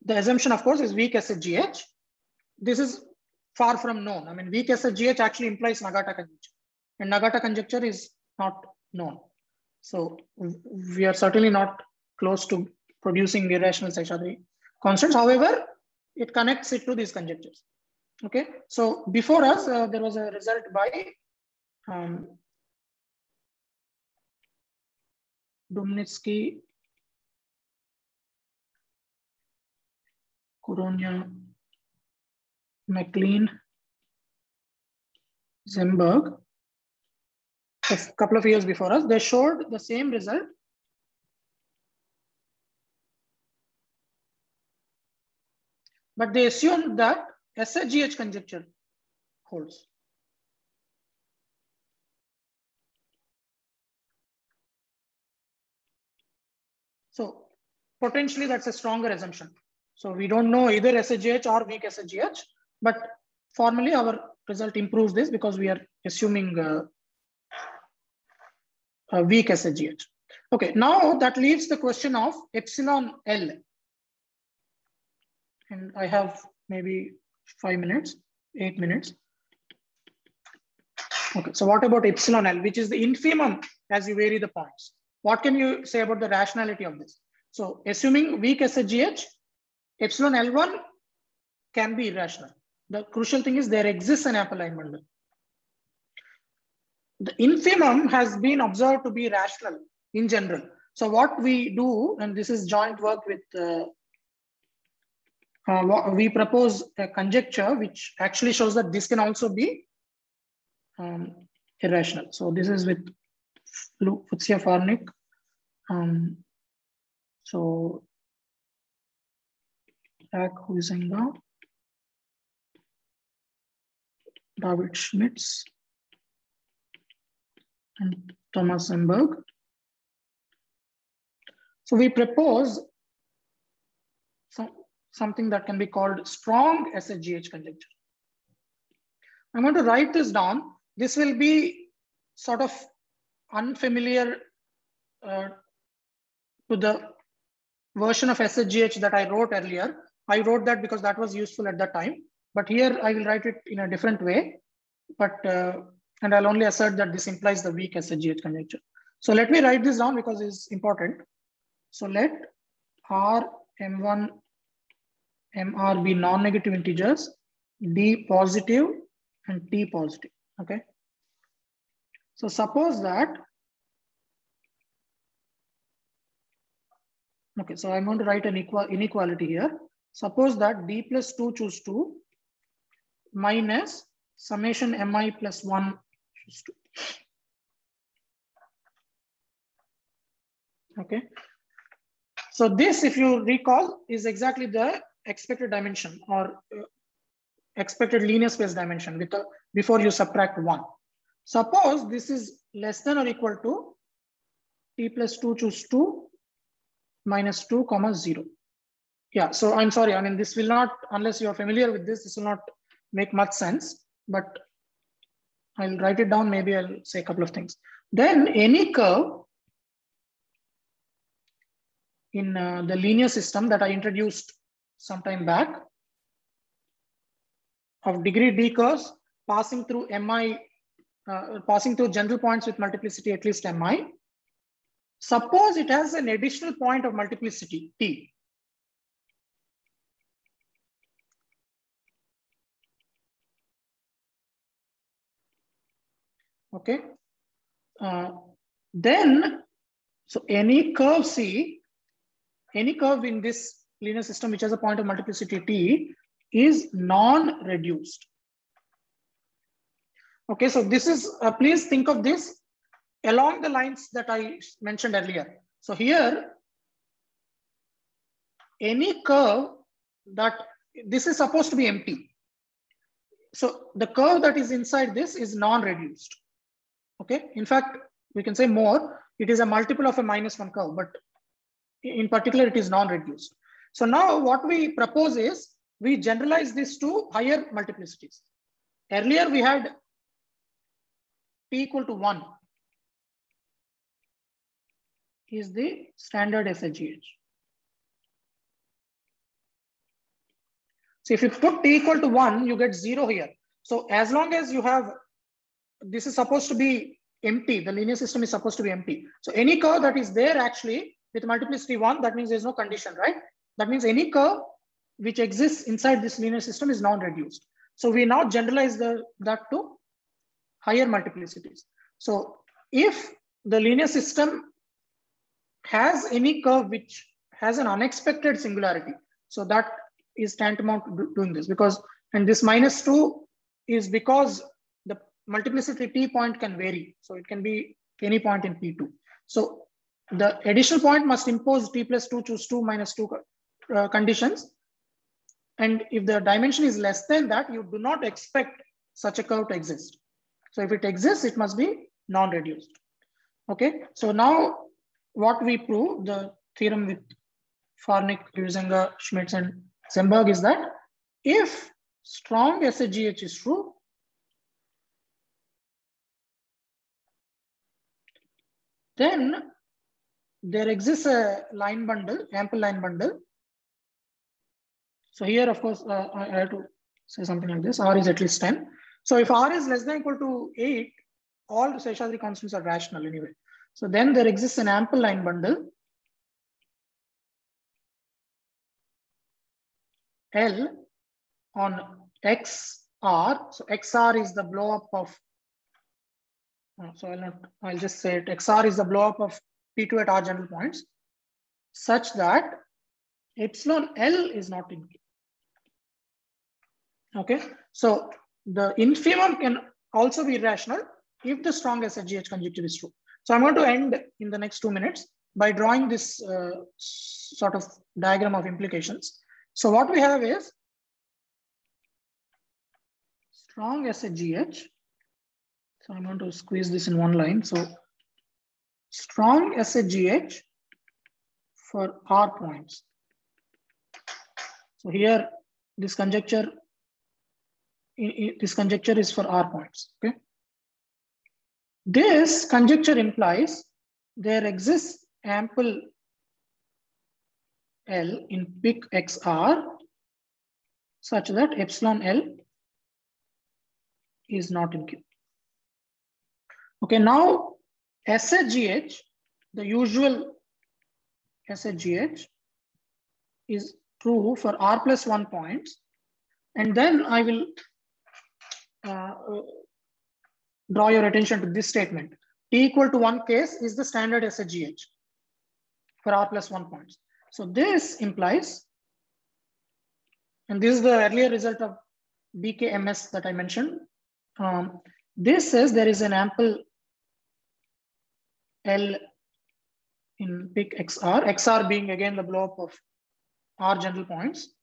The assumption, of course, is weak SHGH. This is far from known. I mean, weak SHGH actually implies Nagata conjecture, and Nagata conjecture is not known. So we are certainly not close to producing irrational Seshadri constants. However, it connects it to these conjectures. Okay. So before us, there was a result by Dumnitsky, Koronia, MacLean, Zemberg. A couple of years before us, they showed the same result. But they assumed that SHGH conjecture holds. So potentially that's a stronger assumption. So we don't know either SHGH or weak SHGH, but formally our result improves this because we are assuming a weak SHGH. Okay, now that leaves the question of epsilon L. And I have maybe 5 minutes, 8 minutes. Okay, so what about epsilon L, which is the infimum as you vary the points? What can you say about the rationality of this? So assuming weak SHGH, epsilon L1 can be irrational. The crucial thing is there exists an ample line bundle. The infimum has been observed to be rational in general. So what we do, and this is joint work with, we propose a conjecture which actually shows that this can also be irrational. So this is with Futzia Farnik. So Jack Huizenga, David Schmitz, and Thomas Zemberg. So we propose something that can be called strong SHGH conjecture. I'm going to write this down. This will be sort of unfamiliar to the version of SHGH that I wrote earlier. I wrote that because that was useful at that time. But here I will write it in a different way. But and I'll only assert that this implies the weak SHGH conjecture. So let me write this down because it's important. So let R, M1, MR be non-negative integers, D positive and T positive. Okay. So suppose that, okay, so I'm going to write an inequality here. Suppose that D plus 2 choose 2 minus summation Mi plus 1 choose 2. Okay. So this, if you recall, is exactly the expected dimension or expected linear space dimension with before you subtract 1. Suppose this is less than or equal to T plus 2 choose 2 minus 2 comma 0. Yeah, so I'm sorry. I mean, this will not, unless you're familiar with this will not make much sense, but I'll write it down. Maybe I'll say a couple of things. Then any curve in the linear system that I introduced some time back of degree D curves passing through Mi, passing through general points with multiplicity at least Mi. Suppose it has an additional point of multiplicity T. Okay. Then, so any curve C, any curve in this linear system which has a point of multiplicity T is non-reduced. Okay, so this is, please think of this along the lines that I mentioned earlier. So here, any curve that, this is supposed to be empty. So the curve that is inside this is non-reduced. Okay, in fact, we can say more, it is a multiple of a -1 curve, but in particular, it is non-reduced. So now what we propose is we generalize this to higher multiplicities. Earlier we had t equal to 1 is the standard SHGH. So if you put t equal to 1, you get 0 here. So as long as you have, this is supposed to be empty, the linear system is supposed to be empty. So any curve that is there actually with multiplicity 1, that means there's no condition, right? That means any curve which exists inside this linear system is non-reduced. So we now generalize that to higher multiplicities. So if the linear system has any curve which has an unexpected singularity, so that is tantamount to doing this, because, and this -2 is because the multiplicity t point can vary. So it can be any point in P2. So the additional point must impose t plus 2 choose 2 minus 2 conditions. And if the dimension is less than that, you do not expect such a curve to exist. So if it exists, it must be non-reduced. Okay, so now what we prove, the theorem with Farnik, Huizenga, Schmitz, and Zemberg is that if strong SHGH is true, then there exists a line bundle, ample line bundle. So here, of course, I have to say something like this, R is at least 10. So if R is less than or equal to 8, all the Seshadri constants are rational anyway. So then there exists an ample line bundle L on XR. So XR is the blow up of, I'll just say it, XR is the blow up of P2 at R general points, such that epsilon L is not in Q. Okay, so the infimum can also be rational if the strong SHGH conjecture is true. So I'm going to end in the next 2 minutes by drawing this sort of diagram of implications. So what we have is strong SHGH. So I'm going to squeeze this in one line. So strong SHGH for R points. So here, this conjecture is for R points. Okay. This conjecture implies there exists ample L in PIC XR such that epsilon L is not in Q. Okay, now SHGH, the usual SHGH is true for R plus 1 points. And then I will draw your attention to this statement. T equal to 1 case is the standard SHGH for R plus 1 points. So this implies, and this is the earlier result of BKMS that I mentioned. This says there is an ample L in PIC XR, XR being again the blow up of R general points,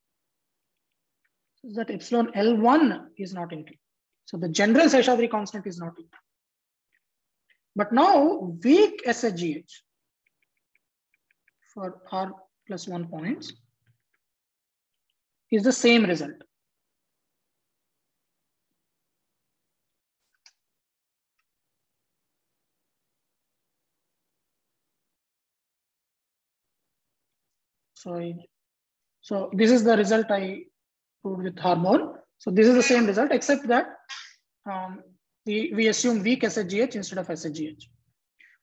so that epsilon L1 is not in Q. So the general Seshadri constant is not in Q. But now weak SHGH for R plus 1 points is the same result. So this is the result I proved with Harmon. So this is the same result, except that we assume weak SHGH instead of SHGH.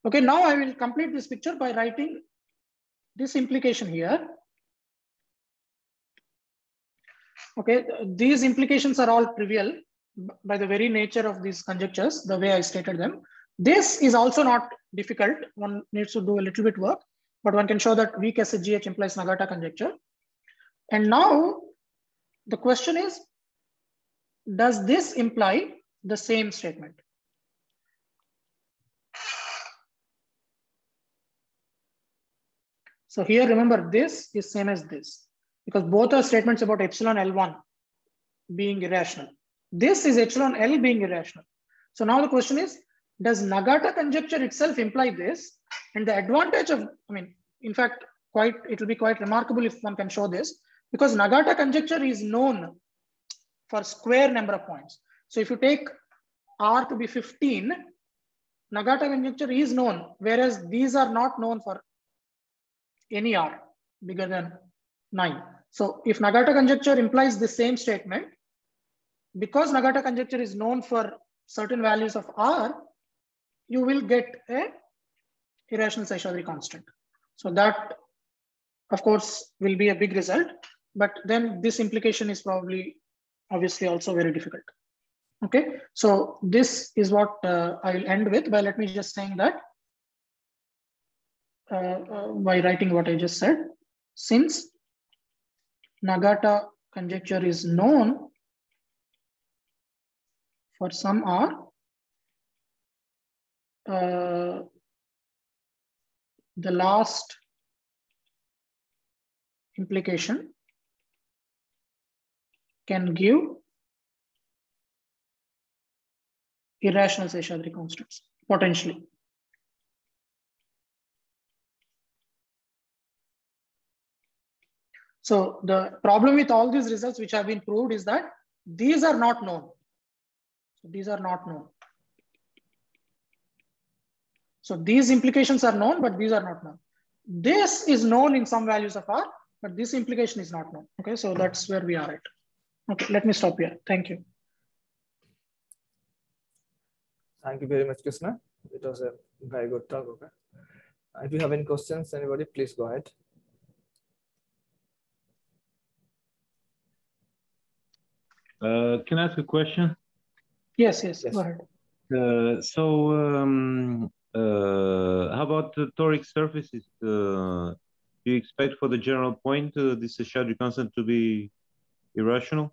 Okay, now I will complete this picture by writing this implication here. Okay, these implications are all trivial by the very nature of these conjectures, the way I stated them. This is also not difficult. One needs to do a little bit work, but one can show that weak SHGH implies Nagata conjecture. And now the question is, does this imply the same statement? So here, remember, this is same as this, because both are statements about epsilon L1 being irrational. This is epsilon L being irrational. So now the question is, does Nagata conjecture itself imply this? And the advantage of, I mean, in fact, it will be quite remarkable if one can show this, because Nagata conjecture is known for square number of points. So if you take R to be 15, Nagata conjecture is known, whereas these are not known for any R bigger than 9. So if Nagata conjecture implies the same statement, because Nagata conjecture is known for certain values of R, you will get a irrational Seshadri constant. So that, of course, will be a big result, but then this implication is probably obviously also very difficult. Okay, so this is what I will end with by let me just saying that by writing what I just said, since Nagata conjecture is known for some R, the last implication can give irrational Seshadri constants, potentially. So the problem with all these results which have been proved is that these are not known. So these are not known. So these implications are known, but these are not known. This is known in some values of R, but this implication is not known. Okay, so that's where we are at. Okay, let me stop here. Thank you. Thank you very much, Krishna. It was a very good talk. Okay. If you have any questions, anybody, please go ahead. Can I ask a question? Yes, go ahead. How about the toric surfaces? Do you expect for the general point this Seshadri constant to be irrational?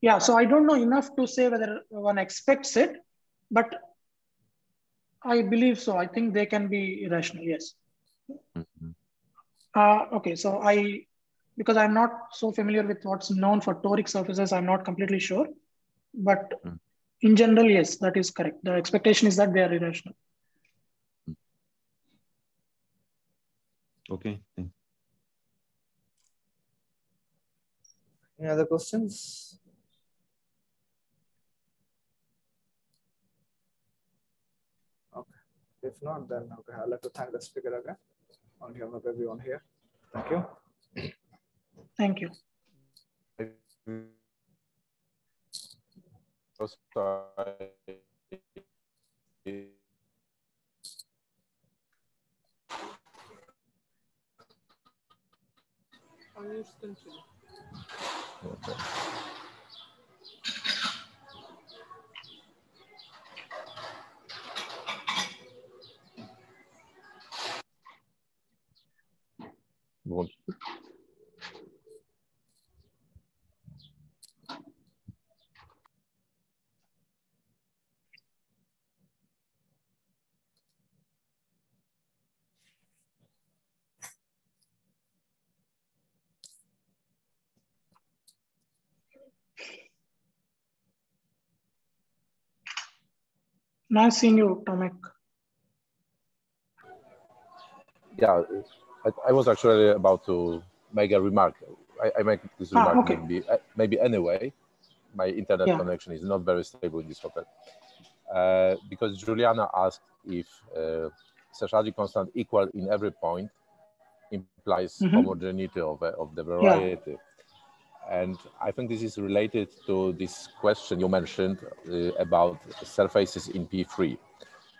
Yeah, so I don't know enough to say whether one expects it, but I believe so. I think they can be irrational, yes. Okay, so because I'm not so familiar with what's known for toric surfaces, I'm not completely sure. But in general, yes, that is correct. The expectation is that they are irrational. Okay, thanks. Any other questions? Okay. If not, then okay, I'd like to thank the speaker again on behalf of everyone here. Thank you. Thank you. Nice seeing you, Tomek. Yeah, I was actually about to make a remark. I make this remark okay. maybe anyway. My internet connection is not very stable in this hotel. Because Juliana asked if Seshadri constant equal in every point implies homogeneity of the variety. And I think this is related to this question you mentioned about surfaces in P3.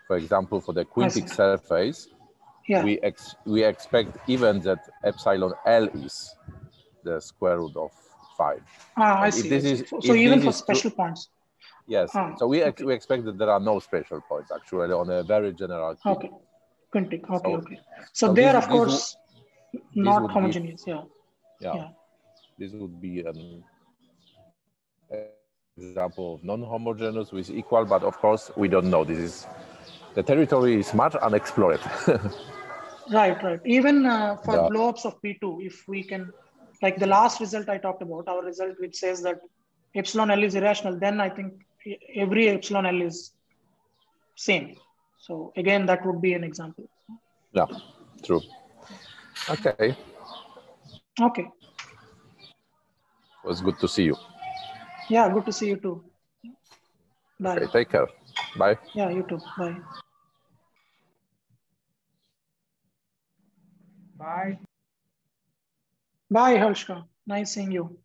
For example, for the quintic surface, we expect even that epsilon L is the square root of 5. I see. So even for special points. Yes. So we expect that there are no special points actually on a very general key. Okay. Quintic. Okay. So they are, of course, not homogeneous. Yeah. This would be an example of non-homogeneous with equal, but of course we don't know. The territory is much unexplored. Right. Even for blow-ups of P2, if we can, like the last result I talked about, our result which says that epsilon L is irrational, then I think every epsilon L is same. So again, that would be an example. Yeah, true. Okay. Okay. It was good to see you. Yeah, good to see you too. Bye. Okay, take care. Bye. Yeah, you too. Bye. Bye. Bye, Harshka. Nice seeing you.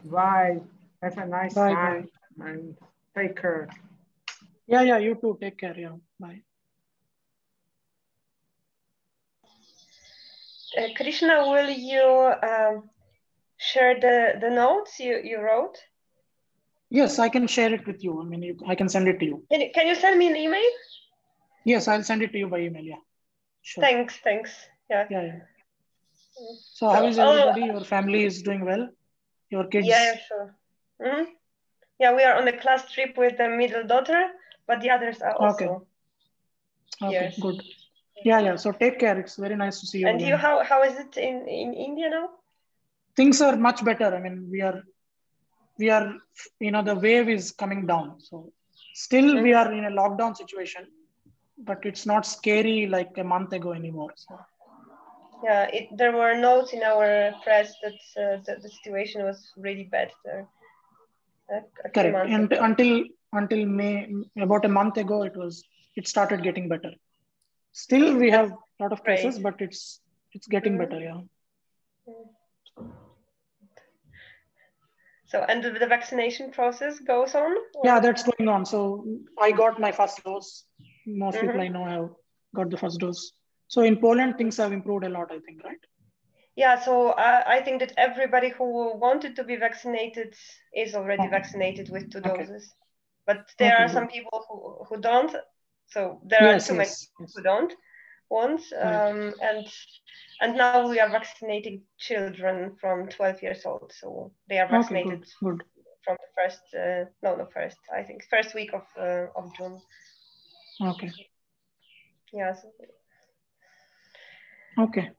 Bye. Have a nice Bye, time and take care. Yeah, yeah, you too. Take care. Yeah, bye. Krishna, will you share the notes you wrote? Yes, I can share it with you. I mean, I can send it to you. Can you send me an email? Yes, I'll send it to you by email. Yeah, sure. Thanks. Yeah. Yeah. So how is everybody? Your family is doing well? Your kids? Yeah, sure. Mm-hmm. Yeah, we are on a class trip with the middle daughter, but the others are also Okay, here. good. Yeah. So take care. It's very nice to see you. And again. you, how is it in India now? Things are much better. I mean, we are, the wave is coming down. So still we are in a lockdown situation, but it's not scary like a month ago anymore. So. Yeah, there were notes in our press that the situation was really bad there. Correct. And until May, about a month ago, it started getting better. Still, we have a lot of cases, but it's getting better. Yeah. So, and the vaccination process goes on? Or? Yeah, that's going on. So I got my first dose. Most people I know have got the first dose. So in Poland, things have improved a lot, I think, right? Yeah, so I think that everybody who wanted to be vaccinated is already vaccinated with 2 doses. But there are some people who don't. So there are too many people who don't want. And now we are vaccinating children from 12 years old. So they are vaccinated good. from the first week of June. Okay. Yeah. Okay.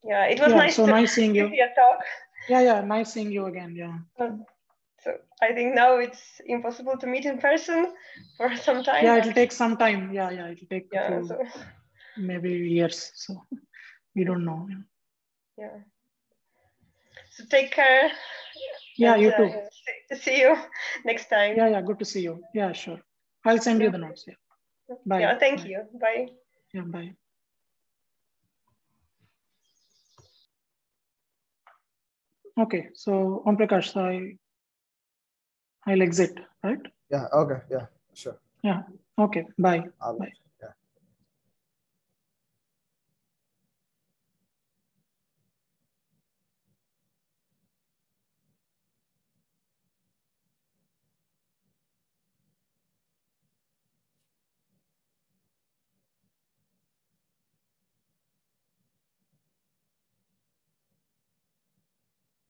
Yeah, it was nice seeing you. Talk. Yeah, nice seeing you again. Yeah. So I think now it's impossible to meet in person for some time. Yeah, it'll take some time. Yeah, it'll take maybe years. So we don't know. Yeah. So take care. Yeah, you too. See you next time. Yeah, good to see you. Yeah, sure. I'll send you the notes. Yeah. Bye. Yeah, thank you. Bye. Yeah, bye. Okay, so Om Prakash, I'll exit, right? Yeah, okay, yeah, sure. Yeah, okay, bye. Bye. Bye.